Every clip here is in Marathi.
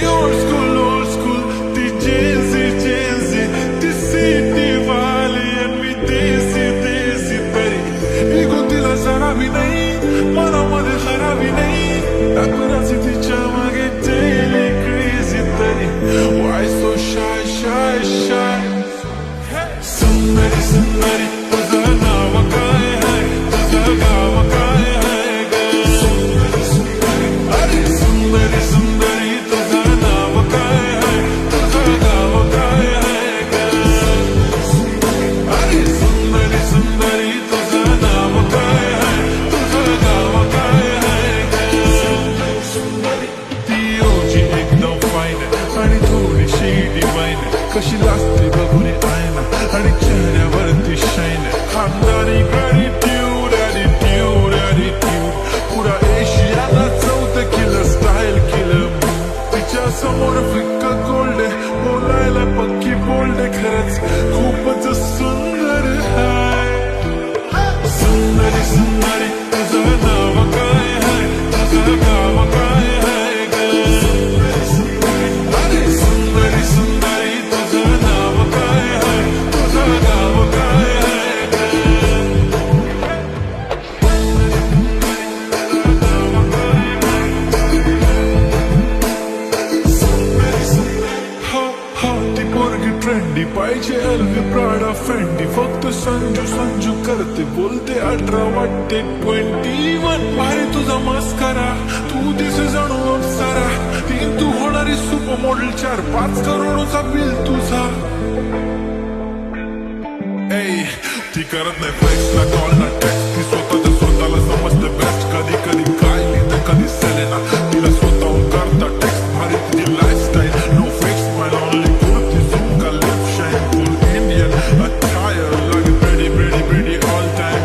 old school, ती Gen-Z, ती city वाली and मी देसी तरी इगो तिला जरा भी नाही, मनामध्ये खराबी नाही, टाकूनच तिच्या मागे daily crazy तरी why so shy सुंदरी सुंदरी तुझं नाव काय आहे, तुझं गाव काय आहे ग अरे सुंदरी सुंदरी तुझं नाव काय आहे, तुझं गाव काय आहे ग अरे सुंदरी सुंदरी तुझं नाव काय आहे, तुझं गाव काय आहे ग ती ओजी एकदम फाईन आणि थोडीशी डिवाईन कशी लागते बघून आयना आणि चेहऱ्यावरती शाईन खानदारी गॅटिट्यूड पुरा एशियाला चौथं किलं स्टाईल केलं तिच्या समोर फिक्का गोल्ड बोलायला पक्की बोल्ड खरंच खूपच सुंदर हाय सुंदरी सुंदरी तुझं नाव काय आहे, तुझं गाव काय आहे ग अरे सुंदरी सुंदरी तुझं नाव काय आहे, तुझं गाव काय आहे ग हा ती पोरगी ट्रेंडी पाहिजे एलव्ही प्राडा फेंडी फक्त संजू करते बोलते 18 वाटते 21 भारी तुझा मस्करा तू दिसे जाणू अप्सरा तीन तू होणारी सुपर मॉडेल 4-5 करोडचा बिल तुझा ती करत नाही फ्लेक्स ना कॉल ना टेक्स्ट ती स्वतःला समजते बेस्ट कधी कधी काय लिहिते कधी सेलेना तिला स्वतःहून करता टेक्स्ट भारी तुझी लाईफस्टाईल नो फिक्स माय ओनली कुर्ती झूम का लिप शाईन फुल Indian attire like pretty all time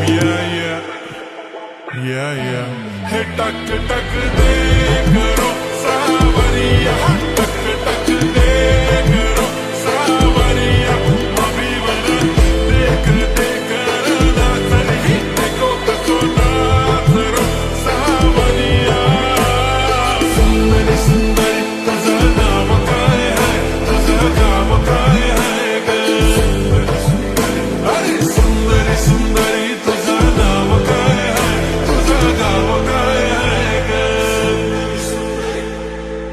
yeah हे टक दे करो सावरिया टक दे करो सावरिया अभी बना देख ना तरी देखो कसो नाचरो सावरिया सुंदरी सुंदरी तुझं नाव काय आहे, तुझं गाव काय आहे ग अरे सुंदरी सुंदरी तुझं नाव काय आहे, तुझं गाव काय आहे ग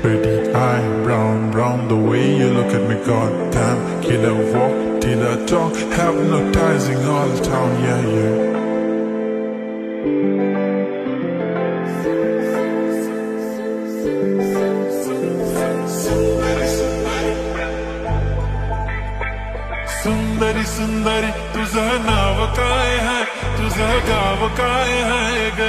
Pretty eye, brown, the way you look at me, goddamn. Killer walk, killer talk, hypnotizing all town, yeah. सुंदरी सुंदरी तुझं नाव काय आहे, तुझं गाव काय आहे ग